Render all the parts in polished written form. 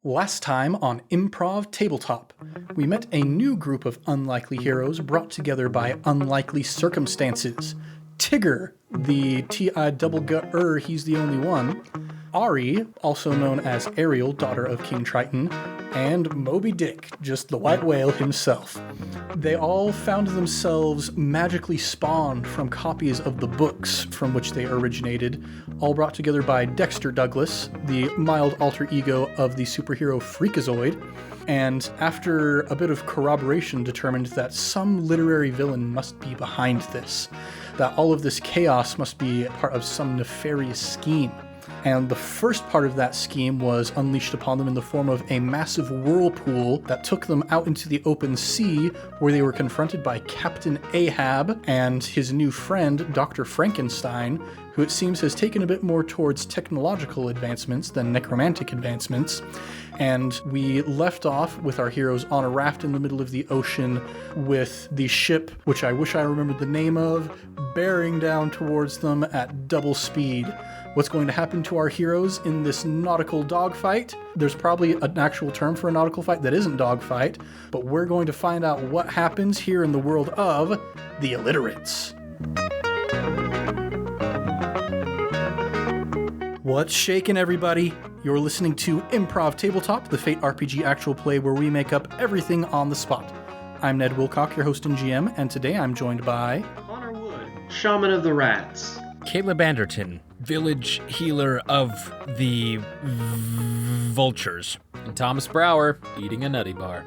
Last time on Improv Tabletop, we met a new group of unlikely heroes brought together by unlikely circumstances. Tigger, the T-I-double-gut-er, he's the only one. Ari, also known as Ariel, daughter of King Triton, and Moby Dick, just the white whale himself. They all found themselves magically spawned from copies of the books from which they originated, all brought together by Dexter Douglas, the mild alter ego of the superhero Freakazoid, and after a bit of corroboration determined that some literary villain must be behind this, that all of this chaos must be part of some nefarious scheme. And the first part of that scheme was unleashed upon them in the form of a massive whirlpool that took them out into the open sea, where they were confronted by Captain Ahab and his new friend, Dr. Frankenstein, who it seems has taken a bit more towards technological advancements than necromantic advancements. And we left off with our heroes on a raft in the middle of the ocean with the ship, which I wish I remembered the name of, bearing down towards them at double speed. What's going to happen to our heroes in this nautical dogfight? There's probably an actual term for a nautical fight that isn't dogfight, but we're going to find out what happens here in the world of the Illiterates. What's shaking, everybody? You're listening to Improv Tabletop, the Fate RPG actual play where we make up everything on the spot. I'm Ned Wilcock, your host and GM, and today I'm joined by... Connor Wood, Shaman of the Rats. Caleb Anderton, village healer of the vultures. And Thomas Brower, eating a nutty bar.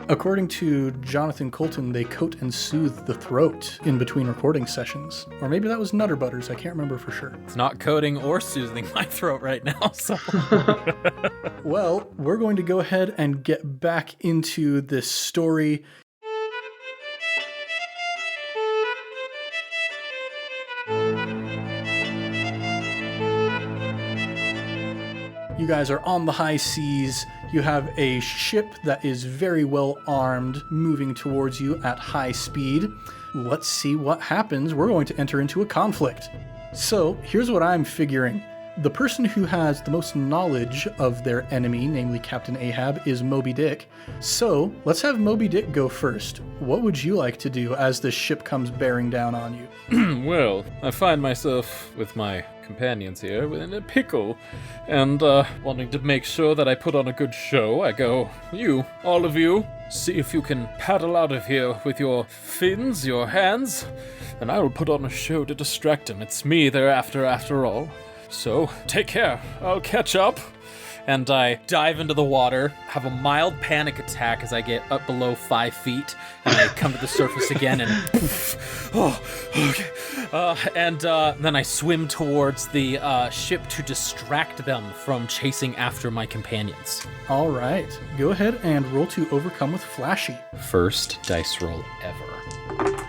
According to Jonathan Colton, they coat and soothe the throat in between recording sessions. Or maybe that was Nutter Butters, I can't remember for sure. It's not coating or soothing my throat right now, so... Well, we're going to go ahead and get back into this story. You guys are on the high seas. You have a ship that is very well armed, moving towards you at high speed. Let's see what happens. We're going to enter into a conflict. So here's what I'm figuring. The person who has the most knowledge of their enemy, namely Captain Ahab, is Moby Dick. So let's have Moby Dick go first. What would you like to do as the ship comes bearing down on you? Well, I find myself with my companions here in a pickle, and wanting to make sure that I put on a good show, I go, you, all of you, see if you can paddle out of here with your fins, your hands, and I will put on a show to distract them. It's me they're after all. So, take care. I'll catch up. And I dive into the water, have a mild panic attack as I get up below 5 feet, and I come to the surface again, and poof, then I swim towards the ship to distract them from chasing after my companions. All right. Go ahead and roll to overcome with Flashy. First dice roll ever.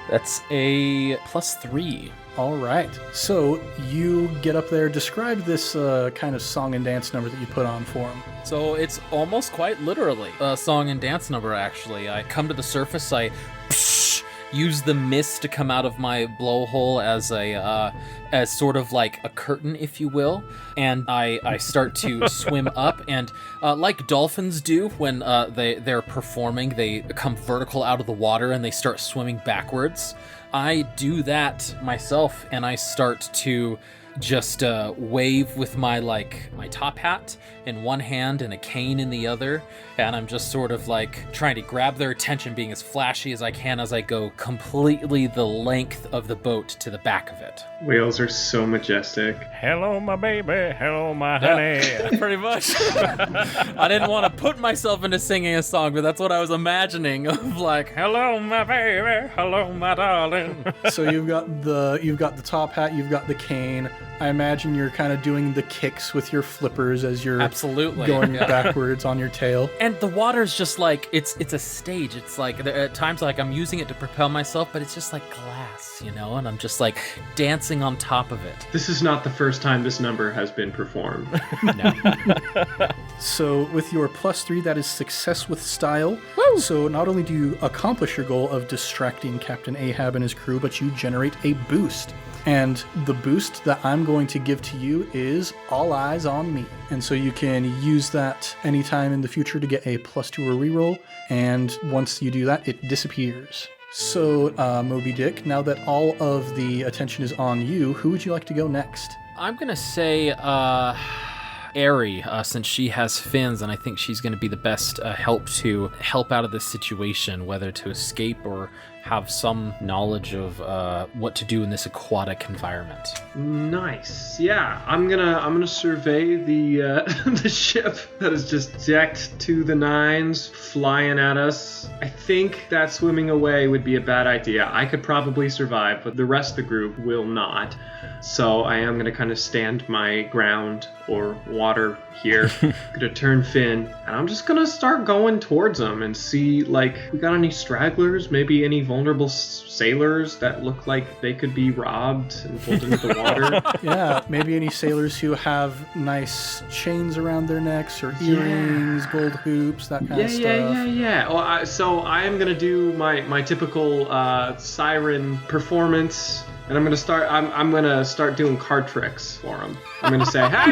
That's a +3. All right. So you get up there. Describe this kind of song and dance number that you put on for him. So it's almost quite literally a song and dance number, actually. I come to the surface, I use the mist to come out of my blowhole as sort of like a curtain, if you will, and I start to swim up, and like dolphins do when they're performing, they come vertical out of the water and they start swimming backwards. I do that myself, and I start to just wave with my top hat in one hand and a cane in the other, and I'm just sort of like trying to grab their attention, being as flashy as I can as I go completely the length of the boat to the back of it. Whales are so majestic. Hello, my baby. Hello, my honey. Pretty much. I didn't want to put myself into singing a song, but that's what I was imagining, of like, hello, my baby. Hello, my darling. So you've got the top hat, you've got the cane. I imagine you're kind of doing the kicks with your flippers as you're absolutely going backwards on your tail. And the water's just like, it's a stage. It's like, at times like I'm using it to propel myself, but it's just like glass, you know, and I'm just like dancing on top of it. This is not the first time this number has been performed. No. So with your +3, that is success with style. Woo! So not only do you accomplish your goal of distracting Captain Ahab and his crew, but you generate a boost. And the boost that I'm going to give to you is All Eyes on Me. And so you can use that anytime in the future to get a +2 or reroll. And once you do that, it disappears. So, Moby Dick, now that all of the attention is on you, who would you like to go next? I'm gonna say Aerie, since she has fins, and I think she's gonna be the best help out of this situation, whether to escape or have some knowledge of what to do in this aquatic environment. Nice. Yeah, I'm gonna survey the the ship that is just decked to the nines, flying at us. I think that swimming away would be a bad idea. I could probably survive, but the rest of the group will not. So I am gonna kind of stand my ground or water here. Gonna turn fin, and I'm just gonna start going towards them and see, like, we got any stragglers, maybe any vulnerable sailors that look like they could be robbed and pulled into the water. Yeah, maybe any sailors who have nice chains around their necks or earrings, gold hoops, that kind of stuff. Yeah. Well, so I am gonna do my typical siren performance. And I'm gonna start doing card tricks for them. I'm gonna say, "Hey,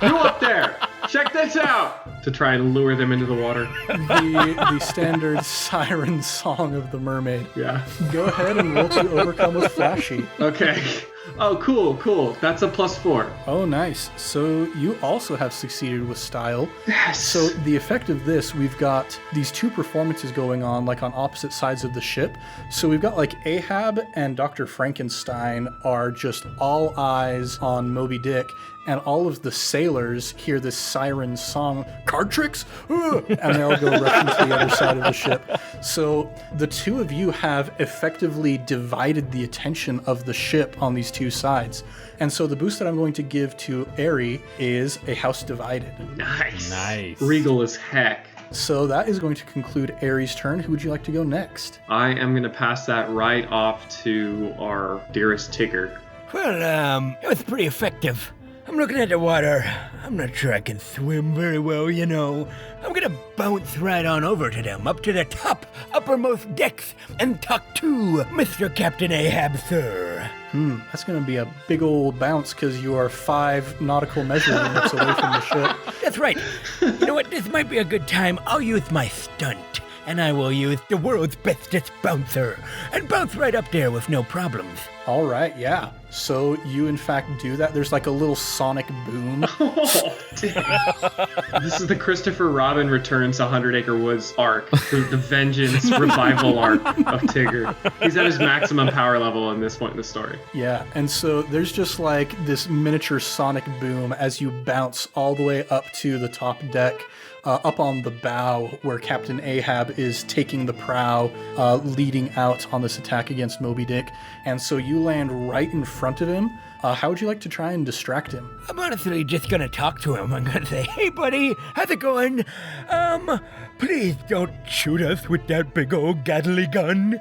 you up there? Check this out!" to try and lure them into the water. The standard siren song of the mermaid. Yeah. Go ahead and roll to overcome with flashy. Okay. Oh, cool. That's a +4. Oh, nice. So you also have succeeded with style. Yes. So the effect of this, we've got these two performances going on, like on opposite sides of the ship. So we've got like Ahab and Dr. Frankenstein are just all eyes on Moby Dick, and all of the sailors hear this siren song, card tricks, and they all go rushing to the other side of the ship. So the two of you have effectively divided the attention of the ship on these two sides. And so the boost that I'm going to give to Aerie is a House Divided. Nice. Regal as heck. So that is going to conclude Aerie's turn. Who would you like to go next? I am going to pass that right off to our dearest Tigger. Well, it was pretty effective. I'm looking at the water. I'm not sure I can swim very well, you know. I'm gonna bounce right on over to them, up to the top, uppermost decks, and talk to Mr. Captain Ahab, sir. That's going to be a big old bounce because you are 5 nautical measure units away from the ship. That's right. You know what? This might be a good time. I'll use my stunt, and I will use the world's bestest bouncer, and bounce right up there with no problems. All right, yeah. So you, in fact, do that. There's like a little sonic boom. Oh, damn. This is the Christopher Robin Returns to 100 Acre Woods arc, the Vengeance revival arc of Tigger. He's at his maximum power level at this point in the story. Yeah, and so there's just like this miniature sonic boom as you bounce all the way up to the top deck. Up on the bow where Captain Ahab is taking the prow, leading out on this attack against Moby Dick. And so you land right in front of him. How would you like to try and distract him? I'm honestly just gonna talk to him. I'm gonna say, "Hey, buddy, how's it going? Please don't shoot us with that big old Gatling gun.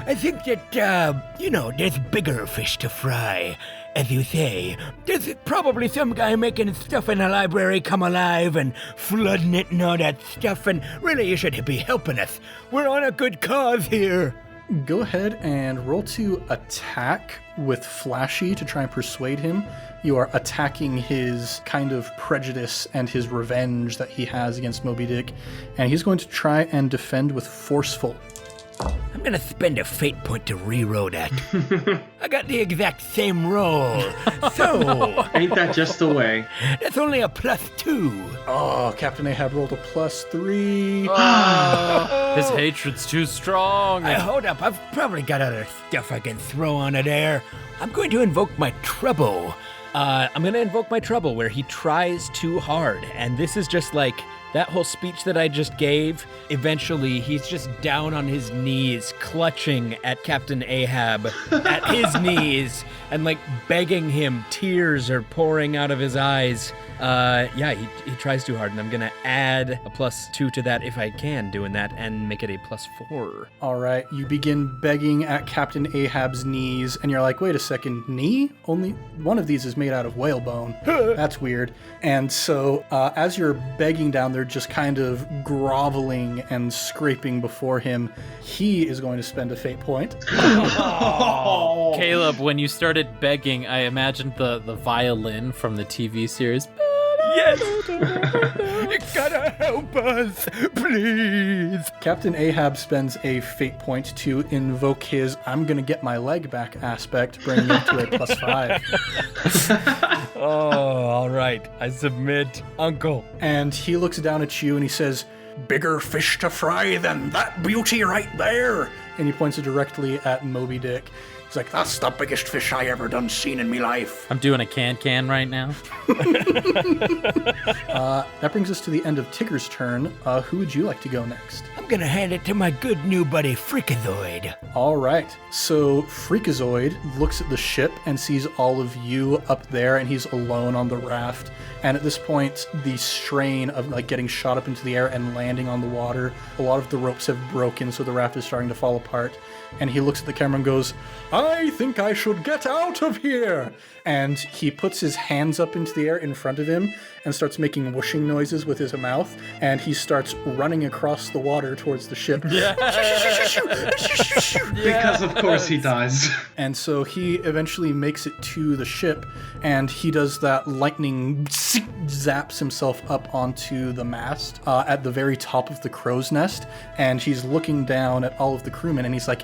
I think that, there's bigger fish to fry. As you say, there's probably some guy making stuff in the library come alive and flooding it and all that stuff, and really you should be helping us. We're on a good cause here." Go ahead and roll to attack with Flashy to try and persuade him. You are attacking his kind of prejudice and his revenge that he has against Moby Dick, and he's going to try and defend with Forceful. I'm gonna spend a fate point to reroll that. I got the exact same roll. So, Ain't that just the way? that's only a +2. Oh, Captain Ahab rolled a +3. His hatred's too strong. Hold up, I've probably got other stuff I can throw on it there. I'm going to invoke my trouble. I'm gonna invoke my trouble where he tries too hard, and this is just like that whole speech that I just gave. Eventually, he's just down on his knees, clutching at Captain Ahab at his knees, and like begging him. Tears are pouring out of his eyes. He tries too hard, and I'm gonna add a +2 to that if I can, doing that, and make it a +4. All right, you begin begging at Captain Ahab's knees, and you're like, wait a second, knee? Only one of these is made out of whalebone. That's weird. And so as you're begging down, they're just kind of groveling and scraping before him. He is going to spend a fate point. Caleb, when you started begging, I imagined the violin from the TV series. Yes! You gotta help us, please! Captain Ahab spends a fate point to invoke his I'm gonna get my leg back aspect, bringing it to a +5. Oh, all right. I submit, Uncle. And he looks down at you and he says, "Bigger fish to fry than that beauty right there." And he points it directly at Moby Dick. He's like, "That's the biggest fish I ever done seen in me life." I'm doing a can right now. That brings us to the end of Tigger's turn. Who would you like to go next? I'm gonna hand it to my good new buddy Freakazoid. All right. So Freakazoid looks at the ship and sees all of you up there, and he's alone on the raft. And at this point, the strain of like getting shot up into the air and landing on the water, a lot of the ropes have broken, so the raft is starting to fall apart. And he looks at the camera and goes, "I think I should get out of here." And he puts his hands up into the air in front of him and starts making whooshing noises with his mouth. And he starts running across the water towards the ship. Because of course he does. And so he eventually makes it to the ship, and he does that lightning zaps himself up onto the mast at the very top of the crow's nest, and he's looking down at all of the crewmen, and he's like,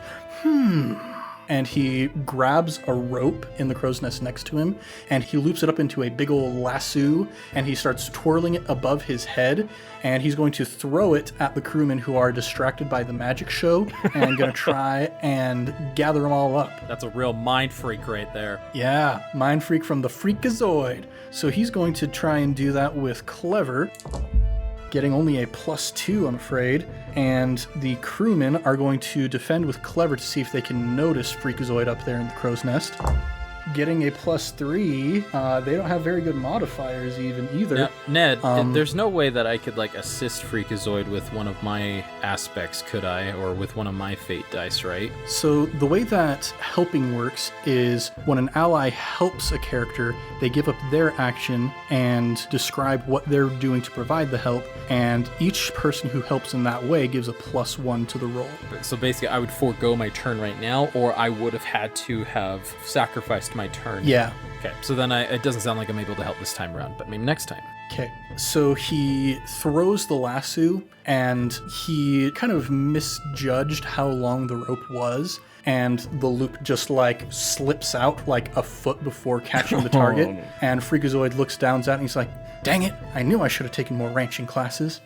and he grabs a rope in the crow's nest next to him, and he loops it up into a big old lasso, and he starts twirling it above his head, and he's going to throw it at the crewmen who are distracted by the magic show, and going to try and gather them all up. That's a real mind freak right there. Yeah, mind freak from the Freakazoid. So he's going to try and do that with Clever, getting only a +2, I'm afraid. And the crewmen are going to defend with Clever to see if they can notice Freakazoid up there in the crow's nest. Getting a +3, they don't have very good modifiers either. Now, Ned, there's no way that I could like assist Freakazoid with one of my aspects, could I? Or with one of my fate dice, right? So the way that helping works is when an ally helps a character, they give up their action and describe what they're doing to provide the help, and each person who helps in that way gives a +1 to the roll. So basically, I would forego my turn right now, or I would have had to have sacrificed my turn. Yeah. Okay, so then it doesn't sound like I'm able to help this time around, but maybe next time. Okay, so he throws the lasso, and he kind of misjudged how long the rope was, and the loop just like slips out like a foot before catching the target, and Freakazoid looks down at it and he's like, "Dang it, I knew I should have taken more ranching classes."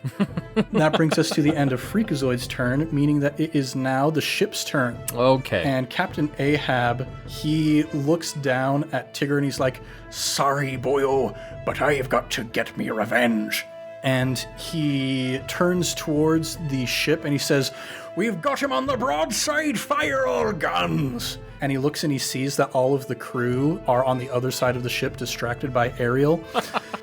That brings us to the end of Freakazoid's turn, meaning that it is now the ship's turn. Okay. And Captain Ahab, he looks down at Tigger and he's like, "Sorry, boyo, but I've got to get me revenge." And he turns towards the ship and he says, "We've got him on the broadside, fire all guns." And he looks and he sees that all of the crew are on the other side of the ship, distracted by Ariel.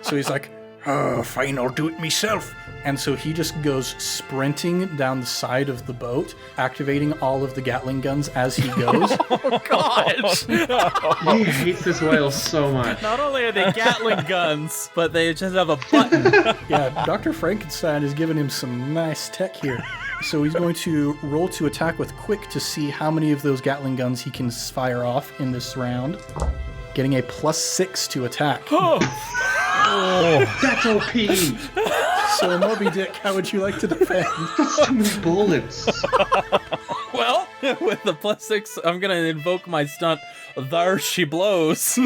So he's like, "Oh, fine, I'll do it myself." And so he just goes sprinting down the side of the boat, activating all of the Gatling guns as he goes. Oh, gosh! He hates this whale so much. Not only are they Gatling guns, but they just have a button. Yeah, Dr. Frankenstein has given him some nice tech here. So he's going to roll to attack with Quick to see how many of those Gatling guns he can fire off in this round. Getting a +6 to attack. Oh, that's OP. So Moby Dick, how would you like to defend? That's too many bullets. Well, with the +6, I'm gonna invoke my stunt, There She Blows,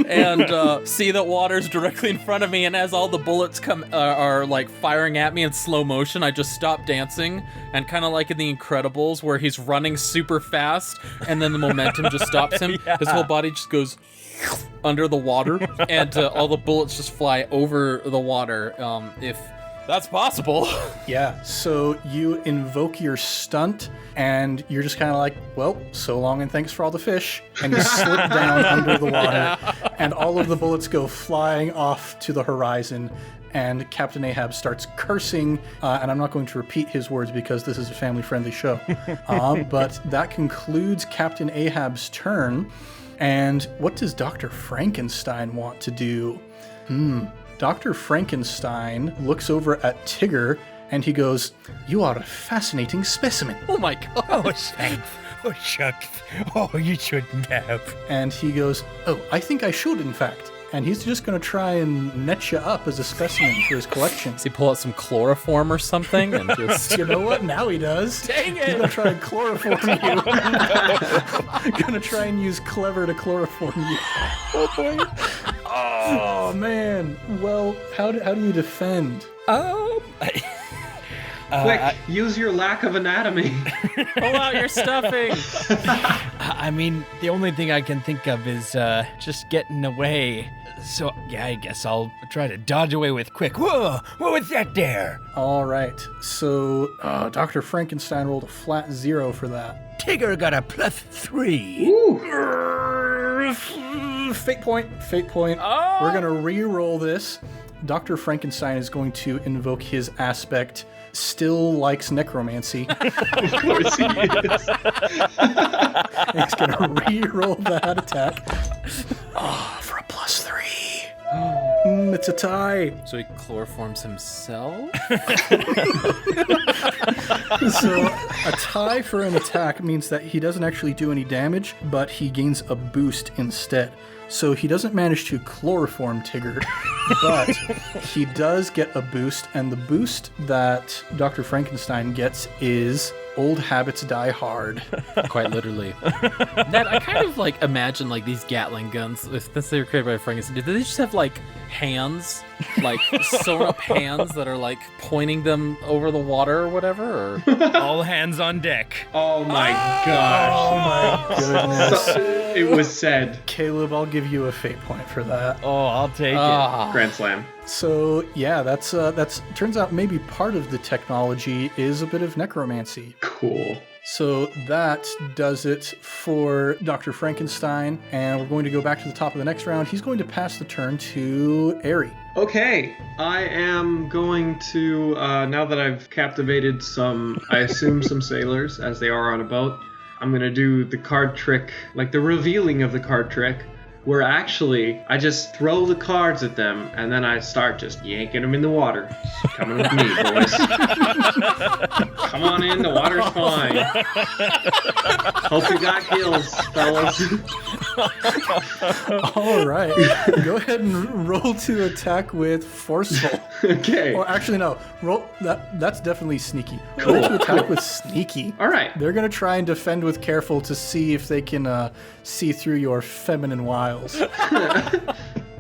and see that water's directly in front of me, and as all the bullets are like firing at me in slow motion, I just stop dancing, and kind of like in The Incredibles, where he's running super fast, and then the momentum just stops him. Yeah. His whole body just goes under the water, and all the bullets just fly over the water, if that's possible. Yeah, so you invoke your stunt, and you're just kind of like, "Well, so long and thanks for all the fish," and you slip down under the water, and all of the bullets go flying off to the horizon, and Captain Ahab starts cursing, and I'm not going to repeat his words because this is a family-friendly show. But that concludes Captain Ahab's turn, and what does Dr. Frankenstein want to do? Dr. Frankenstein looks over at Tigger and he goes, "You are a fascinating specimen." Oh my god. Oh, thanks. Oh, shucks. Oh, you shouldn't have. And he goes, "Oh, I think I should, in fact." And he's just going to try and net you up as a specimen for his collection. Does he pull out some chloroform or something and just... You know what? Now he does. Dang it! He's going to try and chloroform you. Going to try and use clever to chloroform you. Oh boy. Oh, man. Well, how do you defend? Quick, use your lack of anatomy. Pull out your stuffing. I mean, the only thing I can think of is just getting away. So, yeah, I guess I'll try to dodge away with quick. Whoa, what was that there? All right. So, Dr. Frankenstein rolled a flat 0 for that. Tigger got a +3. Fate point. Oh! We're going to re-roll this. Dr. Frankenstein is going to invoke his aspect, still likes necromancy. Of course he is. He's going to re-roll that attack. For a +3. It's a tie. So he chloroforms himself? So a tie for an attack means that he doesn't actually do any damage, but he gains a boost instead. So he doesn't manage to chloroform Tigger, but he does get a boost, and the boost that Dr. Frankenstein gets is old habits die hard. Quite literally. That I kind of like imagine like these Gatling guns, if they were created by Frankenstein, did they just have like hands, like sewn up hands that are like pointing them over the water or whatever? Or... All hands on deck. Oh my gosh. Oh my goodness. It was said. Caleb, I'll give you a fate point for that. Oh, I'll take it. Grand Slam. So yeah, that's turns out maybe part of the technology is a bit of necromancy. Cool. So that does it for Dr. Frankenstein, and we're going to go back to the top of the next round. He's going to pass the turn to Ari. Okay, I am going to, now that I've captivated I assume some sailors as they are on a boat, I'm going to do the card trick, like the revealing of the card trick, where actually I just throw the cards at them and then I start just yanking them in the water. Just coming with me, boys. Come on in, the water's fine. Hope you got gills, fellas. All right. Go ahead and roll to attack with forceful. Okay. Or actually, no. Roll that's definitely sneaky. Roll to attack with sneaky. All right. They're going to try and defend with careful to see if they can see through your feminine wiles.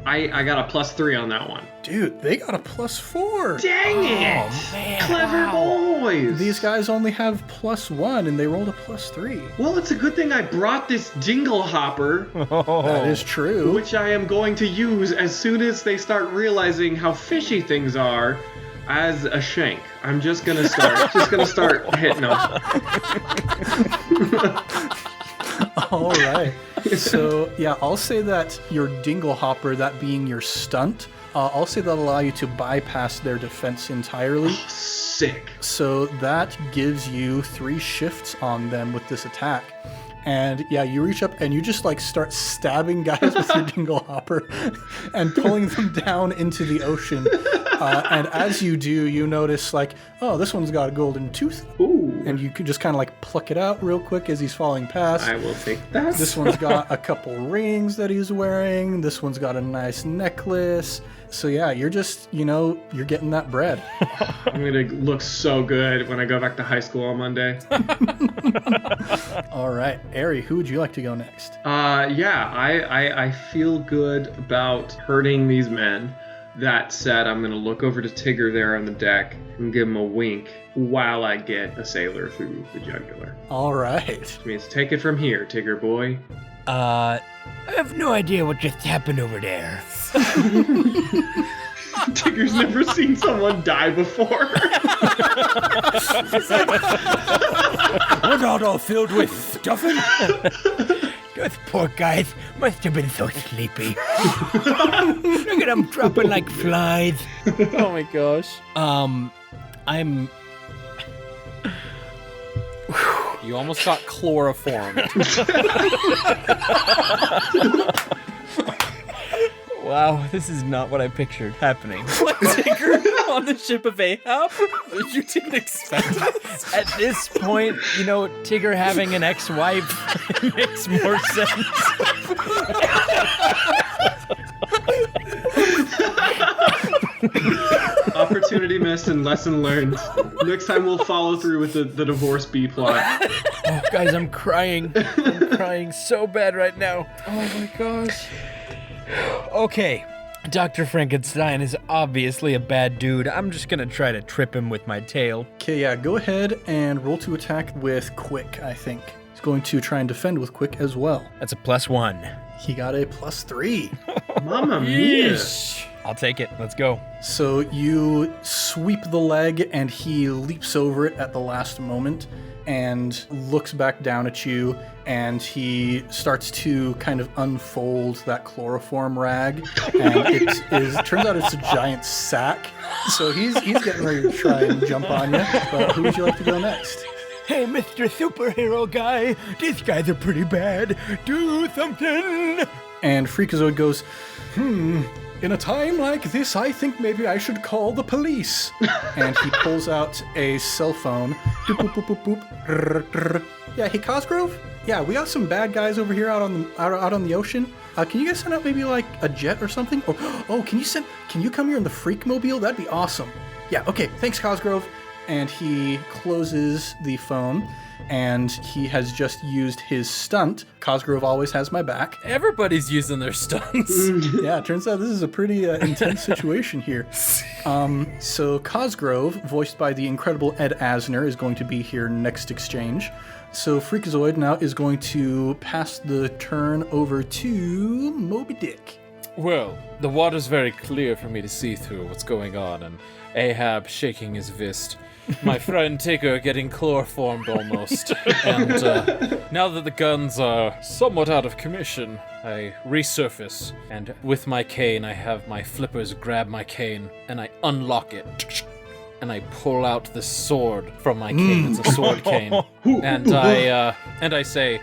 I got a +3 on that one. Dude, they got a +4. Dang it! Man, Clever boys! These guys only have +1 and they rolled a +3. Well, it's a good thing I brought this jingle hopper, That is true. which I am going to use as soon as they start realizing how fishy things are, as a shank. I'm just gonna start hitting them. All right. So, yeah, I'll say that your dingle hopper, that being your stunt, I'll say that'll allow you to bypass their defense entirely. Sick. So that gives you 3 shifts on them with this attack. And yeah, you reach up and you just like start stabbing guys with your dingle hopper and pulling them down into the ocean. And as you do, you notice like, oh, this one's got a golden tooth. Ooh. And you can just kind of like pluck it out real quick as he's falling past. I will take that. This one's got a couple rings that he's wearing. This one's got a nice necklace. So yeah, you're just, you're getting that bread. I'm gonna look so good when I go back to high school on Monday. All right, Ari, who would you like to go next? I feel good about hurting these men. That said, I'm gonna look over to Tigger there on the deck and give him a wink while I get a sailor through the jugular. All right. Which means take it from here, Tigger boy. I have no idea what just happened over there. Tigger's never seen someone die before. Was not all filled with stuffing? Those poor guys must have been so sleepy. Look at them dropping like flies. Oh my gosh. I'm... You almost got chloroformed. Wow, this is not what I pictured happening. Tigger on the ship of Ahab? You didn't expect it? At this point, Tigger having an ex-wife makes more sense. Opportunity missed and lesson learned. Next time we'll follow through with the divorce B plot. Oh, guys, I'm crying. I'm crying so bad right now. Oh my gosh. Okay, Dr. Frankenstein is obviously a bad dude. I'm just gonna try to trip him with my tail. Okay, yeah, go ahead and roll to attack with Quick, I think. He's going to try and defend with Quick as well. That's a +1. He got a +3. Mamma mia. I'll take it. Let's go. So you sweep the leg and he leaps over it at the last moment and looks back down at you, and he starts to kind of unfold that chloroform rag, and it turns out it's a giant sack. So he's getting ready to try and jump on you. But who would you like to go next? Hey, Mr. Superhero Guy, these guys are pretty bad. Do something! And Freakazoid goes, in a time like this, I think maybe I should call the police. And he pulls out a cell phone. Boop, boop, boop, boop, boop. Rrr, rrr. Yeah, hey, Cosgrove? Yeah, we got some bad guys over here out on the ocean. Can you guys send out maybe like a jet or something? Or, can you come here in the Freakmobile? That'd be awesome. Yeah, okay, thanks, Cosgrove. And he closes the phone, and he has just used his stunt. Cosgrove always has my back. Everybody's using their stunts. Yeah, it turns out this is a pretty intense situation here. So Cosgrove, voiced by the incredible Ed Asner, is going to be here next exchange. So Freakazoid now is going to pass the turn over to Moby Dick. Well, the water's very clear for me to see through what's going on, and Ahab shaking his fist. My friend Tigger getting chloroformed almost. And now that the guns are somewhat out of commission, I resurface, and with my cane, I have my flippers grab my cane, and I unlock it. And I pull out the sword from my cane. It's a sword cane. And I say,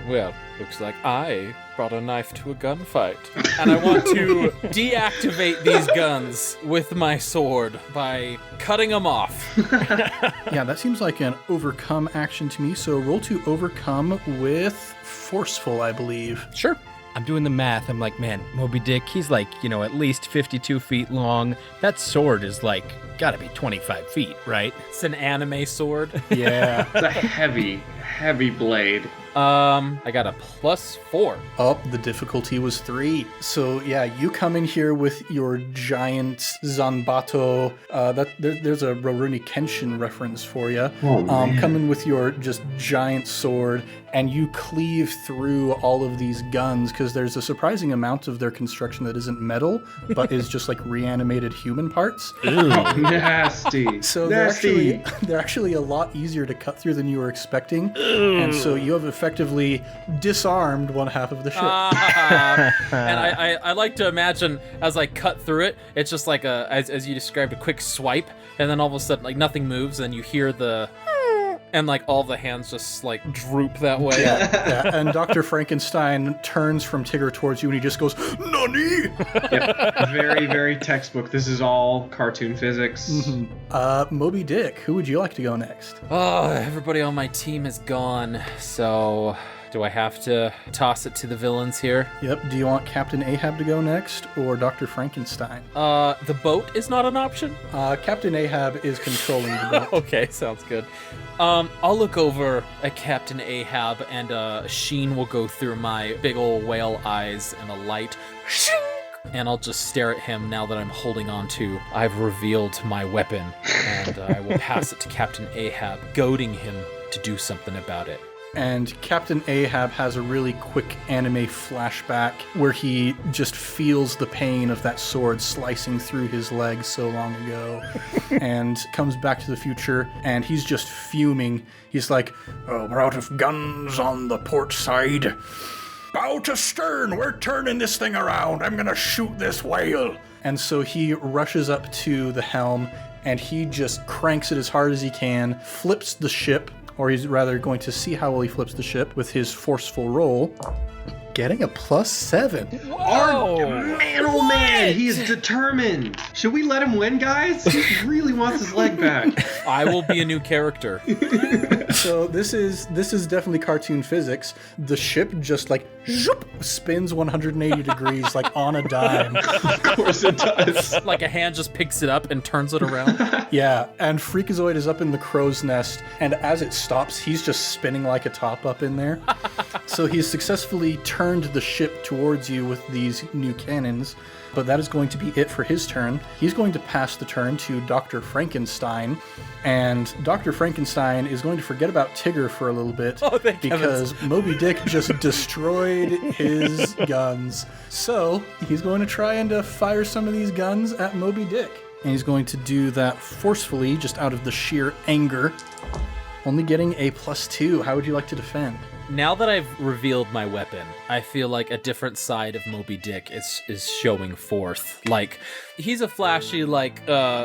well, looks like I brought a knife to a gunfight. And I want to deactivate these guns with my sword by cutting them off. Yeah, that seems like an overcome action to me. So roll to overcome with forceful, I believe. Sure. I'm doing the math. I'm like, man, Moby Dick, he's like, at least 52 feet long. That sword is like, gotta be 25 feet, right? It's an anime sword. Yeah. It's a heavy blade. I got a +4. Oh, the difficulty was 3. So yeah, you come in here with your giant Zanbato. There's a Rurouni Kenshin reference for you. Come in with your just giant sword, and you cleave through all of these guns because there's a surprising amount of their construction that isn't metal, but is just like reanimated human parts. Nasty. So Nasty. they're actually a lot easier to cut through than you were expecting, and so you have effectively disarmed one half of the ship. And I like to imagine as I cut through it, it's just like as you described, a quick swipe, and then all of a sudden like nothing moves, and you hear the and like all the hands just like droop that way. Yeah. And Dr. Frankenstein turns from Tigger towards you, and he just goes, "Nani?" Yep. Very, very textbook. This is all cartoon physics. Moby Dick, who would you like to go next? Oh, everybody on my team is gone, so do I have to toss it to the villains here? Yep. Do you want Captain Ahab to go next, or Dr. Frankenstein? The boat is not an option? Captain Ahab is controlling the boat. Okay, sounds good. I'll look over at Captain Ahab, and a sheen will go through my big ol' whale eyes, and a light, and I'll just stare at him now that I'm holding on to. I've revealed my weapon, and I will pass it to Captain Ahab, goading him to do something about it. And Captain Ahab has a really quick anime flashback where he just feels the pain of that sword slicing through his leg so long ago, and comes back to the future, and he's just fuming. He's like, "Oh, we're out of guns on the port side. Bow to stern, we're turning this thing around. I'm gonna shoot this whale." And so he rushes up to the helm, and he just cranks it as hard as he can, flips the ship, or he's rather going to see how well he flips the ship with his forceful roll. getting a +7. Man, oh man, he is determined. Should we let him win, guys? He really wants his leg back. I will be a new character. So this is definitely cartoon physics. The ship just like zoop, spins 180 degrees like on a dime. Of course it does. Like a hand just picks it up and turns it around. Yeah, and Freakazoid is up in the crow's nest, and as it stops, he's just spinning like a top up in there. So he's successfully turned the ship towards you with these new cannons, but that is going to be it for his turn. He's going to pass the turn to Dr. Frankenstein, and Dr. Frankenstein is going to forget about Tigger for a little bit because Moby Dick just destroyed his guns. So he's going to try and fire some of these guns at Moby Dick. And he's going to do that forcefully, just out of the sheer anger. Only getting a +2. How would you like to defend? Now that I've revealed my weapon, I feel like a different side of Moby Dick is showing forth. Like, he's a flashy, like,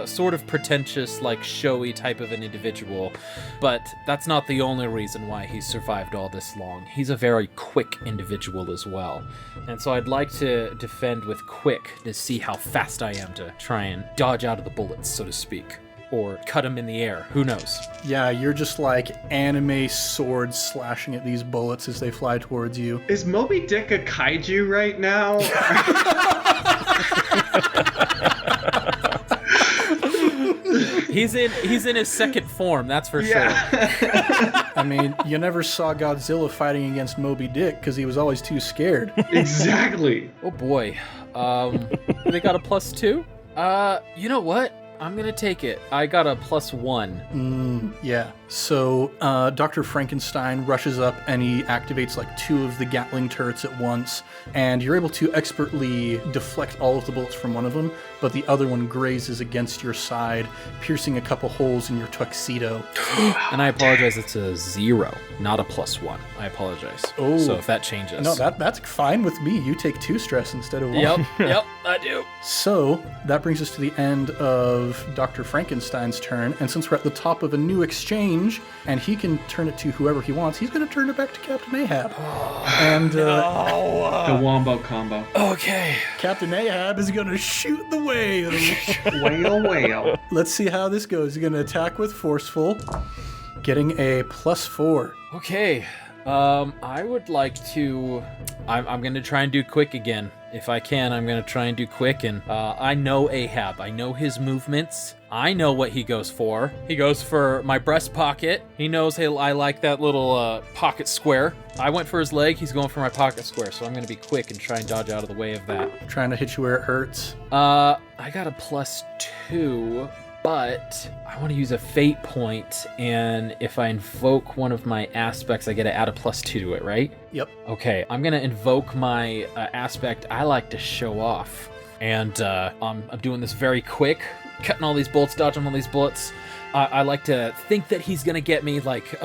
sort of pretentious, like, showy type of an individual, but that's not the only reason why he's survived all this long. He's a very quick individual as well. And so I'd like to defend with quick to see how fast I am to try and dodge out of the bullets, so to speak. Or cut him in the air. Who knows? Yeah, you're just like anime swords slashing at these bullets as they fly towards you. Is Moby Dick a kaiju right now? He's in his second form, that's for sure. I mean, you never saw Godzilla fighting against Moby Dick because he was always too scared. Exactly. Oh boy. They got a +2? You know what? I'm gonna take it. I got a +1. Yeah. So Dr. Frankenstein rushes up and he activates like 2 of the Gatling turrets at once, and you're able to expertly deflect all of the bullets from one of them, but the other one grazes against your side, piercing a couple holes in your tuxedo. And I apologize, it's a 0, not a +1. I apologize. Oh. So if that changes. No, that's fine with me. You take 2 stress instead of 1. Yep, I do. So that brings us to the end of Dr. Frankenstein's turn, and since we're at the top of a new exchange, and he can turn it to whoever he wants, he's going to turn it back to Captain Ahab. And The Wombo combo. Okay. Captain Ahab is going to shoot the whale. Whale. Let's see how this goes. He's going to attack with forceful, getting a +4. Okay. I would like to... I'm going to try and do quick again. If I can, I'm going to try and do quick. And I know Ahab. I know his movements. I know what he goes for. He goes for my breast pocket. He knows, hey, I like that little pocket square. I went for his leg. He's going for my pocket square. So I'm going to be quick and try and dodge out of the way of that. Trying to hit you where it hurts. I got a +2. But I want to use a fate point, and if I invoke one of my aspects, I get to add a +2 to it, right? Yep. Okay, I'm going to invoke my aspect I like to show off. And I'm doing this very quick, cutting all these bullets, dodging all these bullets. I like to think that he's going to get me, like,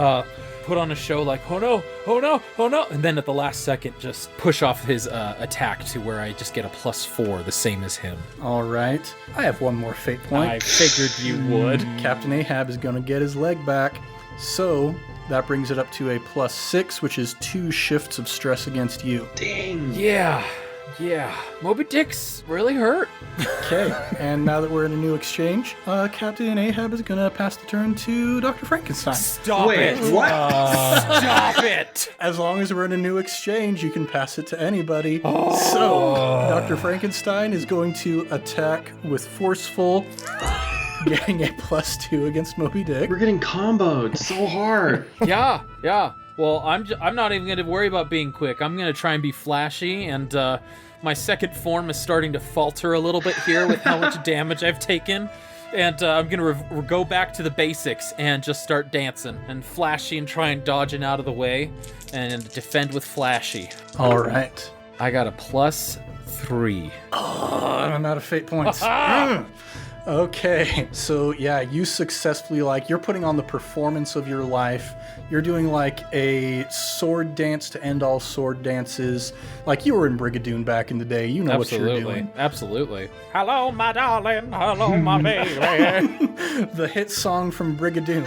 put on a show like, oh no, oh no, oh no, and then at the last second just push off his attack to where I just get a +4, the same as him. All right. I have one more fate point. I figured you would. Captain Ahab is going to get his leg back. So that brings it up to a +6, which is 2 shifts of stress against you. Dang. Yeah. Moby Dick's really hurt. Okay, and now that we're in a new exchange, Captain Ahab is going to pass the turn to Dr. Frankenstein. Stop Wait, it. what? Stop it. As long as we're in a new exchange, you can pass it to anybody. So, Dr. Frankenstein is going to attack with forceful, getting a +2 against Moby Dick. We're getting comboed so hard. Yeah. Well, I'm not even going to worry about being quick. I'm going to try and be flashy, and my second form is starting to falter a little bit here with how much damage I've taken. And I'm going to go back to the basics and just start dancing and flashy and try and dodging out of the way and defend with flashy. All right. I got a +3. Oh, I'm out of fate points. Okay, so yeah, you successfully, you're putting on the performance of your life. You're doing a sword dance to end all sword dances. Like you were in Brigadoon back in the day. You know what you're doing. Absolutely. Hello, my darling. Hello, my baby. The hit song from Brigadoon.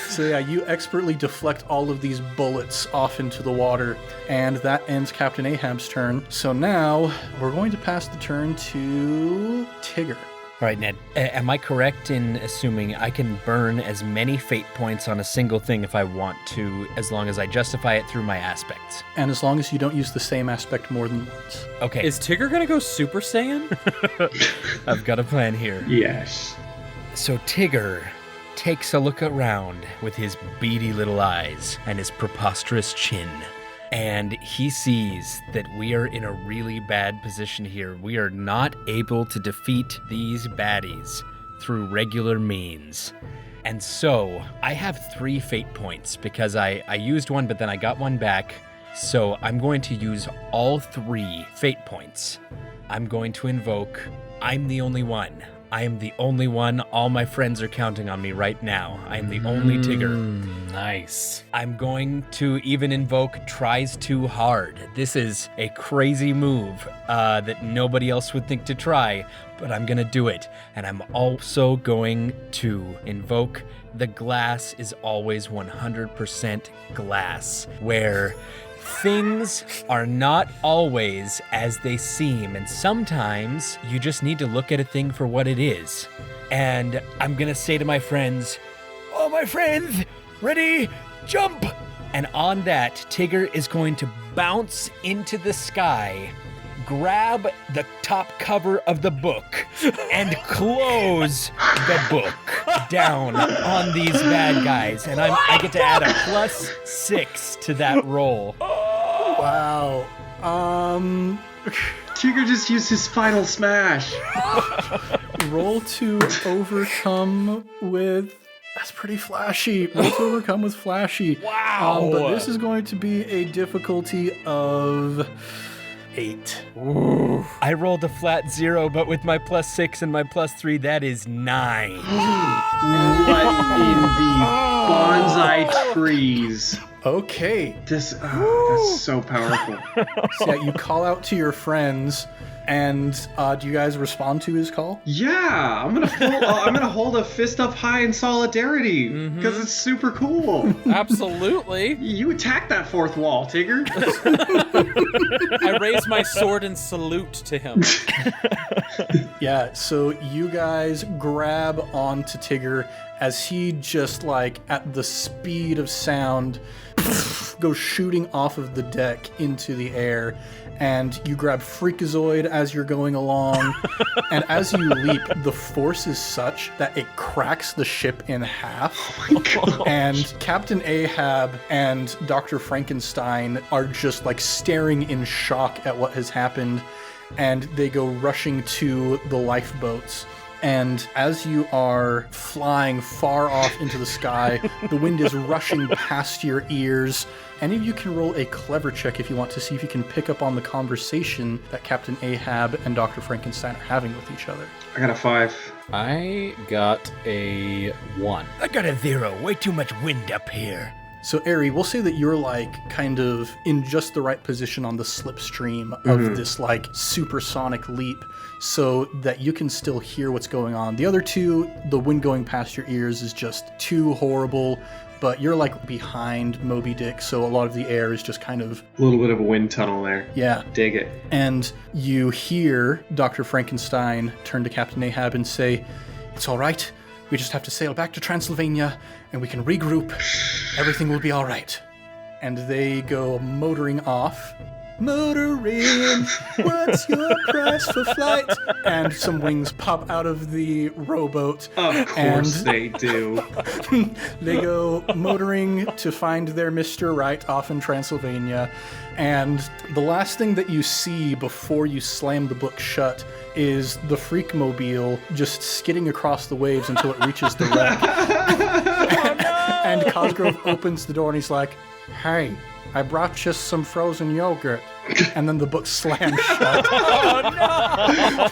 So yeah, you expertly deflect all of these bullets off into the water, and that ends Captain Ahab's turn. So now we're going to pass the turn to Tigger. All right, Ned, am I correct in assuming I can burn as many fate points on a single thing if I want to, as long as I justify it through my aspects? And as long as you don't use the same aspect more than once. Okay. Is Tigger gonna go Super Saiyan? I've got a plan here. Yes. So Tigger takes a look around with his beady little eyes and his preposterous chin. And he sees that we are in a really bad position here. We are not able to defeat these baddies through regular means. And so I have 3 fate points because I used one, but then I got one back. So I'm going to use all 3 fate points. I'm going to invoke, I'm the only one. I am the only one. All my friends are counting on me right now. I am the only Tigger. Nice. I'm going to even invoke Tries Too Hard. This is a crazy move that nobody else would think to try, but I'm going to do it. And I'm also going to invoke The Glass is Always 100% Glass, where things are not always as they seem, and sometimes you just need to look at a thing for what it is. And I'm gonna say to my friends, "Oh, my friends, ready, jump!" And on that, Tigger is going to bounce into the sky, grab the top cover of the book, and close the book down on these bad guys. And I get to add a +6 to that roll. Wow. Tigger just used his final smash. Roll to overcome with... That's pretty flashy. Roll to overcome with flashy. Wow. But this is going to be a difficulty of 8. I rolled a flat 0, but with my +6 and my +3, that is 9. What in the bonsai trees? Okay. That's so powerful. So yeah, you call out to your friends, and do you guys respond to his call? Yeah, I'm gonna hold a fist up high in solidarity because it's super cool. Absolutely. You attack that 4th wall, Tigger. I raise my sword and salute to him. Yeah, so you guys grab onto Tigger as he just, like, at the speed of sound, goes shooting off of the deck into the air, and you grab Freakazoid as you're going along, and as you leap, the force is such that it cracks the ship in half. Oh my God. And Captain Ahab and Dr. Frankenstein are just, like, staring in shock at what has happened, and they go rushing to the lifeboats. And as you are flying far off into the sky, the wind is rushing past your ears. Any of you can roll a clever check if you want to see if you can pick up on the conversation that Captain Ahab and Dr. Frankenstein are having with each other. I got a 5. I got a 1. I got a 0. Way too much wind up here. So, Ari, we'll say that you're, like, kind of in just the right position on the slipstream of this, like, supersonic leap so that you can still hear what's going on. The other two, the wind going past your ears is just too horrible, but you're, like, behind Moby Dick, so a lot of the air is just kind of... A little bit of a wind tunnel there. Yeah. Dig it. And you hear Dr. Frankenstein turn to Captain Ahab and say, "It's all right. We just have to sail back to Transylvania, and we can regroup. Everything will be all right." And they go motoring off. Motoring, what's your price for flight? And some wings pop out of the rowboat. Of course they do. They go motoring to find their Mr. Right off in Transylvania. And the last thing that you see before you slam the book shut is the Freakmobile just skidding across the waves until it reaches the wreck. And Cosgrove opens the door and he's like, "Hey, I brought you some frozen yogurt." And then the book slams shut.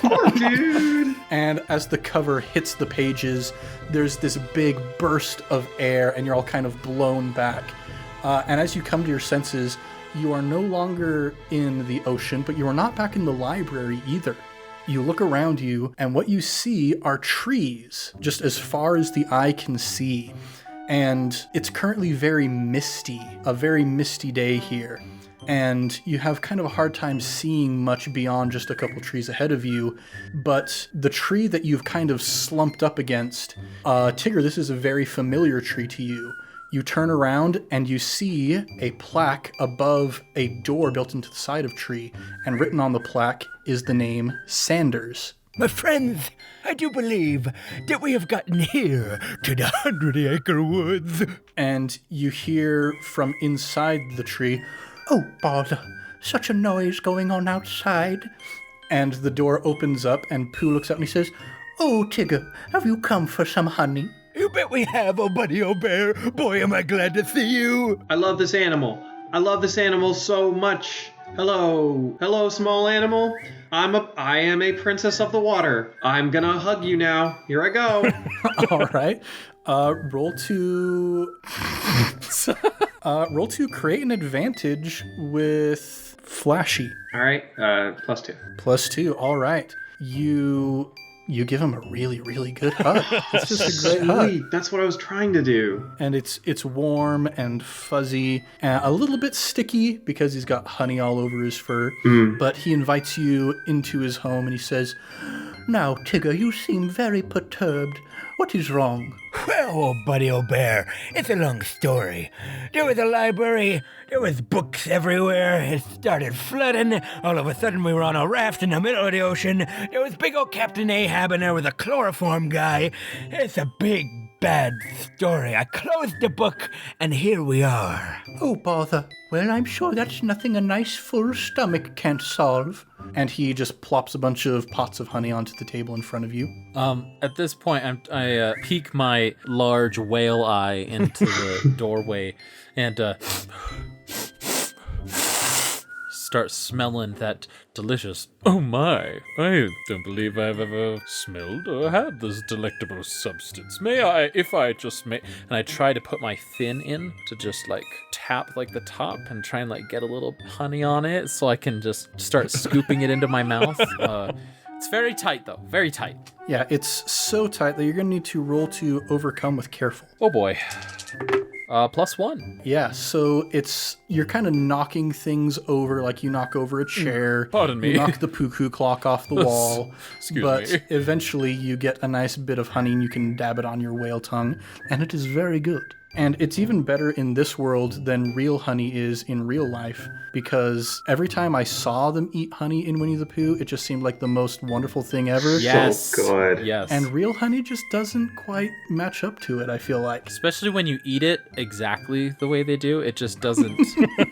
Poor dude. And as the cover hits the pages, there's this big burst of air and you're all kind of blown back. And as you come to your senses, you are no longer in the ocean, but you are not back in the library either. You look around you, and what you see are trees, just as far as the eye can see. And it's currently very misty, a very misty day here. And you have kind of a hard time seeing much beyond just a couple trees ahead of you. But the tree that you've kind of slumped up against, Tigger, this is a very familiar tree to you. You turn around and you see a plaque above a door built into the side of tree, and written on the plaque is the name Sanders. My friends, I do believe that we have gotten here to the 100-acre woods. And you hear from inside the tree, "Oh, bother, such a noise going on outside." And the door opens up and Pooh looks out and he says, "Oh, Tigger, have you come for some honey?" You bet we have, oh buddy, oh bear. Boy, am I glad to see you. I love this animal. I love this animal so much. Hello. Hello, small animal. I am a princess of the water. I'm gonna hug you now. Here I go. All right. Roll to create an advantage with flashy. All right, +2. +2. All right. You give him a really, really good hug. It's just a great hug. Sweet. That's what I was trying to do. And it's warm and fuzzy, and a little bit sticky because he's got honey all over his fur. But he invites you into his home and he says, "Now, Tigger, you seem very perturbed. What is wrong?" Well, oh buddy, oh bear, it's a long story. There was a library, there was books everywhere, it started flooding, all of a sudden we were on a raft in the middle of the ocean, there was big old Captain Ahab and there was a chloroform guy. It's a big, bad story. I closed the book, and here we are. "Oh, bother. Well, I'm sure that's nothing a nice full stomach can't solve." And he just plops a bunch of pots of honey onto the table in front of you. At this point, I peek my large whale eye into the doorway and start smelling that delicious. Oh my! I don't believe I've ever smelled or had this delectable substance. May I, if I just may? And I try to put my fin in to just like tap like the top and try and like get a little honey on it, so I can just start scooping it into my mouth. It's very tight though, very tight. Yeah, it's so tight that you're going to need to roll to overcome with careful. Oh boy. +1. Yeah, so you're kind of knocking things over, like you knock over a chair. Pardon me. You knock the poo-coo clock off the wall. Excuse but me. Eventually you get a nice bit of honey and you can dab it on your whale tongue, and it is very good. And it's even better in this world than real honey is in real life, because every time I saw them eat honey in Winnie the Pooh, it just seemed like the most wonderful thing ever. Yes. So good. Yes. And real honey just doesn't quite match up to it, I feel like. Especially when you eat it exactly the way they do, it just doesn't. It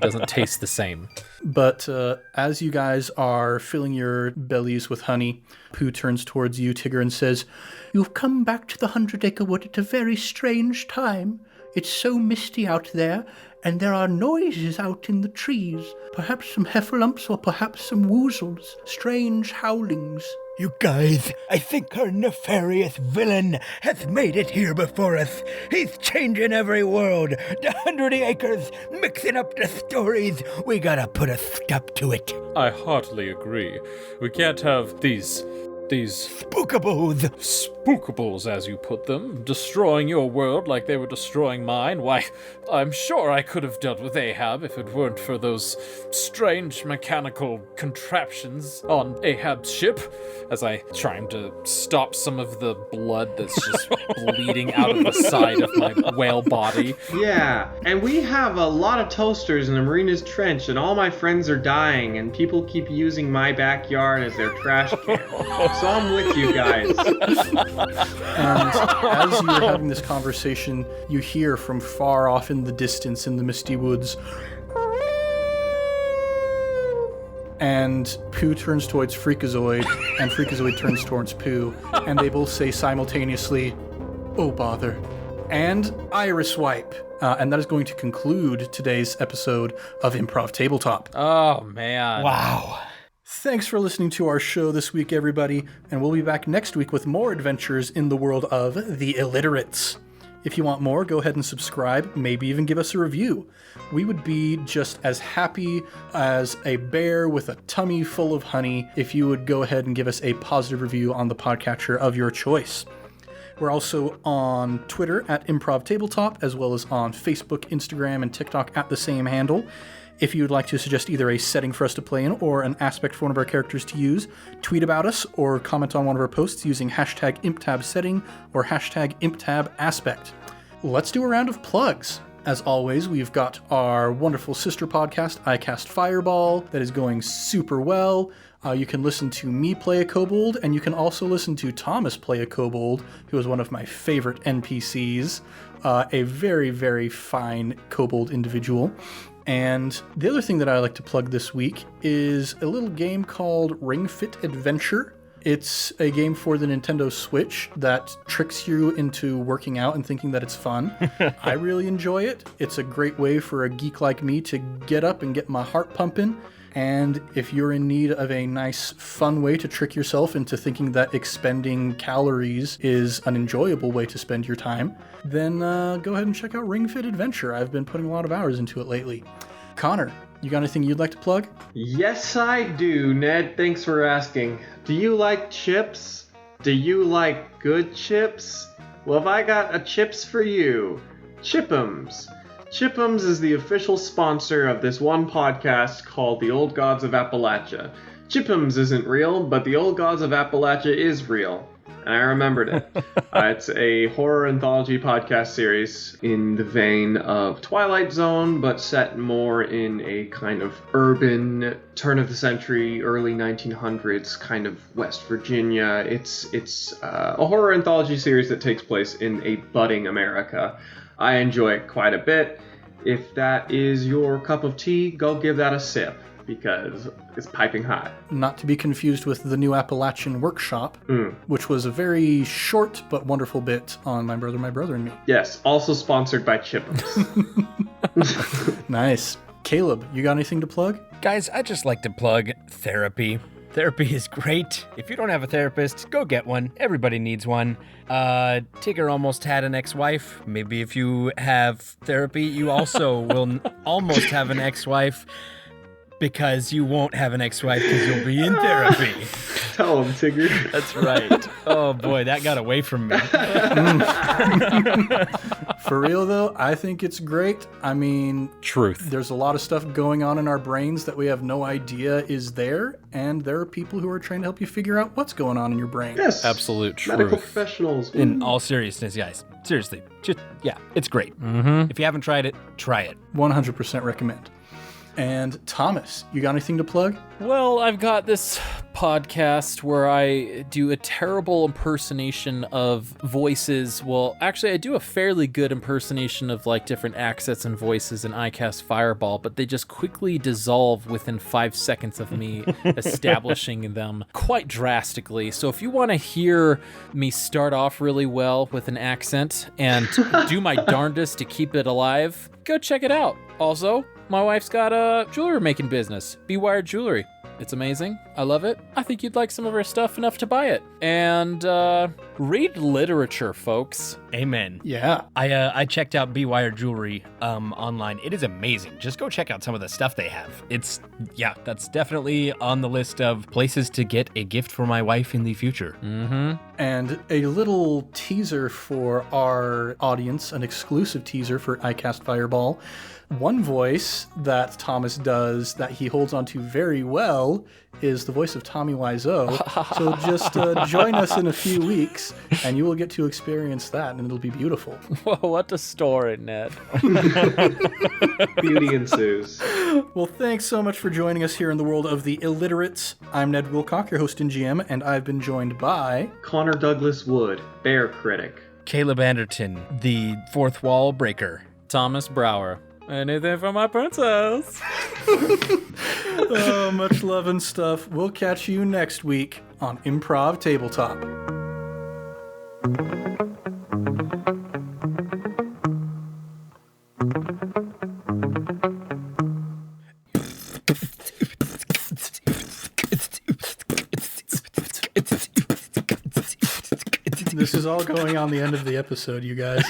doesn't taste the same. But as you guys are filling your bellies with honey, Pooh turns towards you, Tigger, and says, "You've come back to the 100-acre wood at a very strange time. It's so misty out there, and there are noises out in the trees. Perhaps some heffalumps or perhaps some woozles. Strange howlings." You guys, I think our nefarious villain has made it here before us. He's changing every world. The 100 acres, mixing up the stories. We gotta put a stop to it. I heartily agree. We can't have these Spookables. spookables, as you put them, destroying your world like they were destroying mine. Why, I'm sure I could have dealt with Ahab if it weren't for those strange mechanical contraptions on Ahab's ship, as I trying to stop some of the blood that's just bleeding out of the side of my whale body. Yeah, and we have a lot of toasters in the Marina's Trench, and all my friends are dying, and people keep using my backyard as their trash can. So I'm with you guys. And as you're having this conversation, you hear from far off in the distance in the misty woods, and Pooh turns towards Freakazoid, and Freakazoid turns towards Pooh, and they both say simultaneously, "Oh, bother," and Iris Wipe. And that is going to conclude today's episode of Improv Tabletop. Oh, man. Wow. Thanks for listening to our show this week, everybody, and we'll be back next week with more adventures in the world of the Illiterates. If you want more, go ahead and subscribe, maybe even give us a review. We would be just as happy as a bear with a tummy full of honey if you would go ahead and give us a positive review on the podcatcher of your choice. We're also on Twitter at Improv Tabletop, as well as on Facebook, Instagram, and TikTok at the same handle. If you would like to suggest either a setting for us to play in or an aspect for one of our characters to use, tweet about us or comment on one of our posts using hashtag ImpTabSetting or hashtag ImpTabAspect. Let's do a round of plugs. As always, we've got our wonderful sister podcast, iCast Fireball, that is going super well. You can listen to me play a kobold, and you can also listen to Thomas play a kobold, who is one of my favorite NPCs, a very, very fine kobold individual. And the other thing that I like to plug this week is a little game called Ring Fit Adventure. It's a game for the Nintendo Switch that tricks you into working out and thinking that it's fun. I really enjoy it. It's a great way for a geek like me to get up and get my heart pumping. And if you're in need of a nice, fun way to trick yourself into thinking that expending calories is an enjoyable way to spend your time, then go ahead and check out Ring Fit Adventure. I've been putting a lot of hours into it lately. Connor, you got anything you'd like to plug? Yes, I do, Ned. Thanks for asking. Do you like chips? Do you like good chips? Well, have I got a chips for you. Chip'ems. Chip'ems is the official sponsor of this one podcast called The Old Gods of Appalachia. Chip'ems isn't real, but The Old Gods of Appalachia is real. And I remembered it. It's a horror anthology podcast series in the vein of Twilight Zone, but set more in a kind of urban, turn-of-the-century, early 1900s kind of West Virginia. It's a horror anthology series that takes place in a budding America. I enjoy it quite a bit. If that is your cup of tea, go give that a sip, because it's piping hot. Not to be confused with the new Appalachian Workshop, which was a very short but wonderful bit on My Brother, and Me. Yes, also sponsored by Chip'ems. Nice. Caleb, you got anything to plug? Guys, I just like to plug therapy. Therapy is great. If you don't have a therapist, go get one. Everybody needs one. Tigger almost had an ex-wife. Maybe if you have therapy, you also will almost have an ex-wife, because you won't have an ex-wife because you'll be in therapy. Tell him, Tigger. That's right. Oh boy, that got away from me. For real though, I think it's great. I mean, Truth. there's a lot of stuff going on in our brains that we have no idea is there, and there are people who are trying to help you figure out what's going on in your brain. Yes. Absolute Medical truth. professionals. In all seriousness, guys. Seriously. Just, yeah, it's great. If you haven't tried it, try it. 100% recommend. And Thomas, you got anything to plug? Well, I've got this podcast where I do a terrible impersonation of voices. Well, actually, I do a fairly good impersonation of like different accents and voices in iCast Fireball, but they just quickly dissolve within 5 seconds of me establishing them quite drastically. So if you want to hear me start off really well with an accent and do my darndest to keep it alive, go check it out. Also, my wife's got a jewelry making business, Be Wired Jewelry. It's amazing. I love it. I think you'd like some of her stuff enough to buy it. And read literature, folks. Amen. Yeah. I checked out Be Wired Jewelry online. It is amazing. Just go check out some of the stuff they have. That's definitely on the list of places to get a gift for my wife in the future. And a little teaser for our audience, an exclusive teaser for iCast Fireball. One voice that Thomas does that he holds onto very well is the voice of Tommy Wiseau. So just join us in a few weeks and you will get to experience that, and it'll be beautiful. Whoa, what a story, Ned. Beauty ensues. Well, thanks so much for joining us here in the world of the Illiterates. I'm Ned Wilcock, your host and GM, and I've been joined by... Connor Douglas Wood, Bear Critic. Caleb Anderton, the fourth wall breaker. Thomas Brower. Anything for my princess? Oh, much love and stuff. We'll catch you next week on Improv Tabletop. This is is all going on the end of the episode, you guys.